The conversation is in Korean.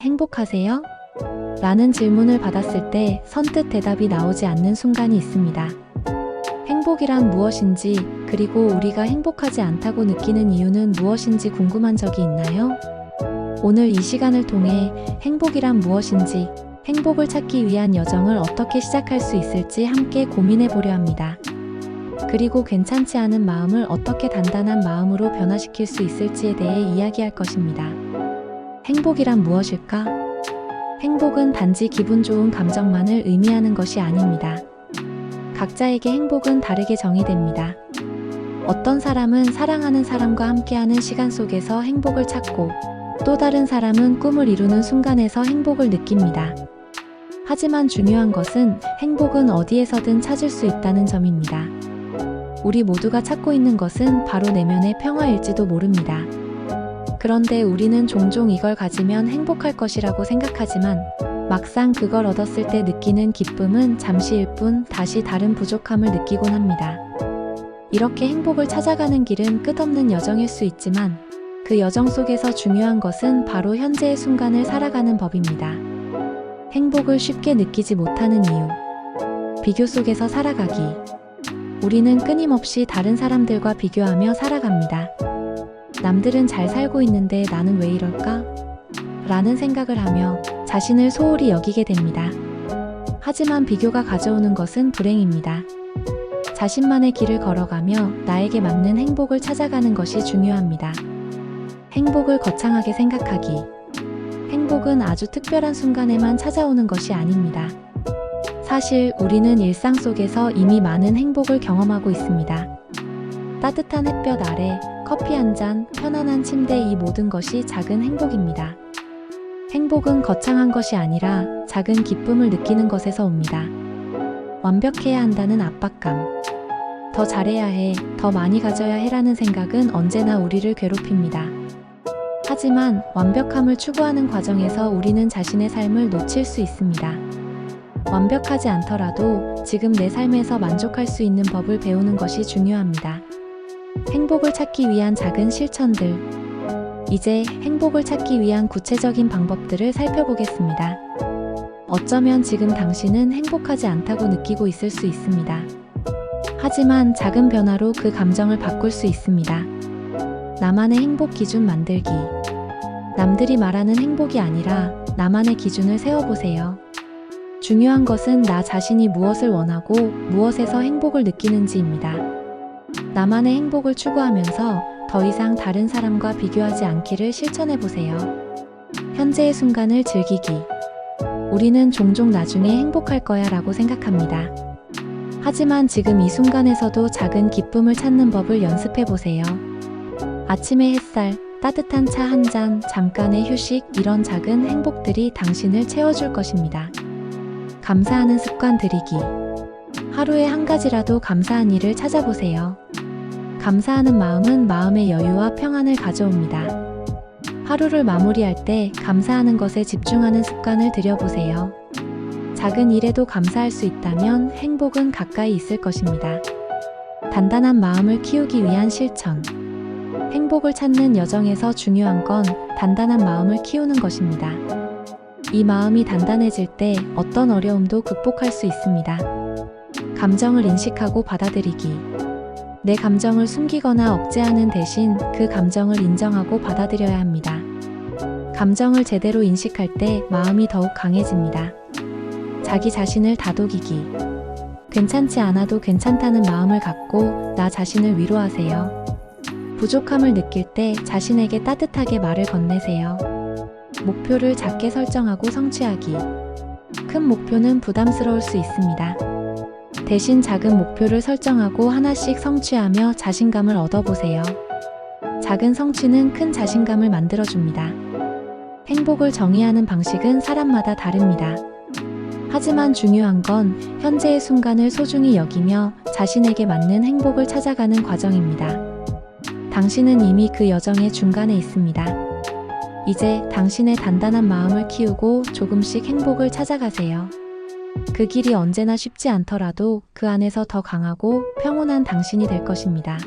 행복하세요? 라는 질문을 받았을 때 선뜻 대답이 나오지 않는 순간이 있습니다. 행복이란 무엇인지, 그리고 우리가 행복하지 않다고 느끼는 이유는 무엇인지 궁금한 적이 있나요? 오늘 이 시간을 통해 행복이란 무엇인지, 행복을 찾기 위한 여정을 어떻게 시작할 수 있을지 함께 고민해 보려 합니다. 그리고 괜찮지 않은 마음을 어떻게 단단한 마음으로 변화시킬 수 있을지에 대해 이야기할 것입니다. 행복이란 무엇일까? 행복은 단지 기분 좋은 감정만을 의미하는 것이 아닙니다. 각자에게 행복은 다르게 정의됩니다. 어떤 사람은 사랑하는 사람과 함께하는 시간 속에서 행복을 찾고, 또 다른 사람은 꿈을 이루는 순간에서 행복을 느낍니다. 하지만 중요한 것은 행복은 어디에서든 찾을 수 있다는 점입니다. 우리 모두가 찾고 있는 것은 바로 내면의 평화일지도 모릅니다. 그런데 우리는 종종 이걸 가지면 행복할 것이라고 생각하지만 막상 그걸 얻었을 때 느끼는 기쁨은 잠시일 뿐 다시 다른 부족함을 느끼곤 합니다. 이렇게 행복을 찾아가는 길은 끝없는 여정일 수 있지만 그 여정 속에서 중요한 것은 바로 현재의 순간을 살아가는 법입니다. 행복을 쉽게 느끼지 못하는 이유. 비교 속에서 살아가기. 우리는 끊임없이 다른 사람들과 비교하며 살아갑니다. 남들은 잘 살고 있는데 나는 왜 이럴까? 라는 생각을 하며 자신을 소홀히 여기게 됩니다. 하지만 비교가 가져오는 것은 불행입니다. 자신만의 길을 걸어가며 나에게 맞는 행복을 찾아가는 것이 중요합니다. 행복을 거창하게 생각하기. 행복은 아주 특별한 순간에만 찾아오는 것이 아닙니다. 사실 우리는 일상 속에서 이미 많은 행복을 경험하고 있습니다. 따뜻한 햇볕 아래, 커피 한 잔, 편안한 침대, 이 모든 것이 작은 행복입니다. 행복은 거창한 것이 아니라 작은 기쁨을 느끼는 것에서 옵니다. 완벽해야 한다는 압박감. 더 잘해야 해, 더 많이 가져야 해라는 생각은 언제나 우리를 괴롭힙니다. 하지만 완벽함을 추구하는 과정에서 우리는 자신의 삶을 놓칠 수 있습니다. 완벽하지 않더라도 지금 내 삶에서 만족할 수 있는 법을 배우는 것이 중요합니다. 행복을 찾기 위한 작은 실천들. 이제 행복을 찾기 위한 구체적인 방법들을 살펴보겠습니다. 어쩌면 지금 당신은 행복하지 않다고 느끼고 있을 수 있습니다. 하지만 작은 변화로 그 감정을 바꿀 수 있습니다. 나만의 행복 기준 만들기. 남들이 말하는 행복이 아니라 나만의 기준을 세워보세요. 중요한 것은 나 자신이 무엇을 원하고 무엇에서 행복을 느끼는지입니다. 나만의 행복을 추구하면서 더 이상 다른 사람과 비교하지 않기를 실천해보세요. 현재의 순간을 즐기기. 우리는 종종 나중에 행복할 거야 라고 생각합니다. 하지만 지금 이 순간에서도 작은 기쁨을 찾는 법을 연습해보세요. 아침의 햇살, 따뜻한 차 한 잔, 잠깐의 휴식, 이런 작은 행복들이 당신을 채워줄 것입니다. 감사하는 습관 들이기. 하루에 한 가지라도 감사한 일을 찾아보세요. 감사하는 마음은 마음의 여유와 평안을 가져옵니다. 하루를 마무리할 때 감사하는 것에 집중하는 습관을 들여보세요. 작은 일에도 감사할 수 있다면 행복은 가까이 있을 것입니다. 단단한 마음을 키우기 위한 실천. 행복을 찾는 여정에서 중요한 건 단단한 마음을 키우는 것입니다. 이 마음이 단단해질 때 어떤 어려움도 극복할 수 있습니다. 감정을 인식하고 받아들이기. 내 감정을 숨기거나 억제하는 대신 그 감정을 인정하고 받아들여야 합니다. 감정을 제대로 인식할 때 마음이 더욱 강해집니다. 자기 자신을 다독이기. 괜찮지 않아도 괜찮다는 마음을 갖고 나 자신을 위로하세요. 부족함을 느낄 때 자신에게 따뜻하게 말을 건네세요. 목표를 작게 설정하고 성취하기. 큰 목표는 부담스러울 수 있습니다. 대신 작은 목표를 설정하고 하나씩 성취하며 자신감을 얻어보세요. 작은 성취는 큰 자신감을 만들어줍니다. 행복을 정의하는 방식은 사람마다 다릅니다. 하지만 중요한 건 현재의 순간을 소중히 여기며 자신에게 맞는 행복을 찾아가는 과정입니다. 당신은 이미 그 여정의 중간에 있습니다. 이제 당신의 단단한 마음을 키우고 조금씩 행복을 찾아가세요. 그 길이 언제나 쉽지 않더라도 그 안에서 더 강하고 평온한 당신이 될 것입니다.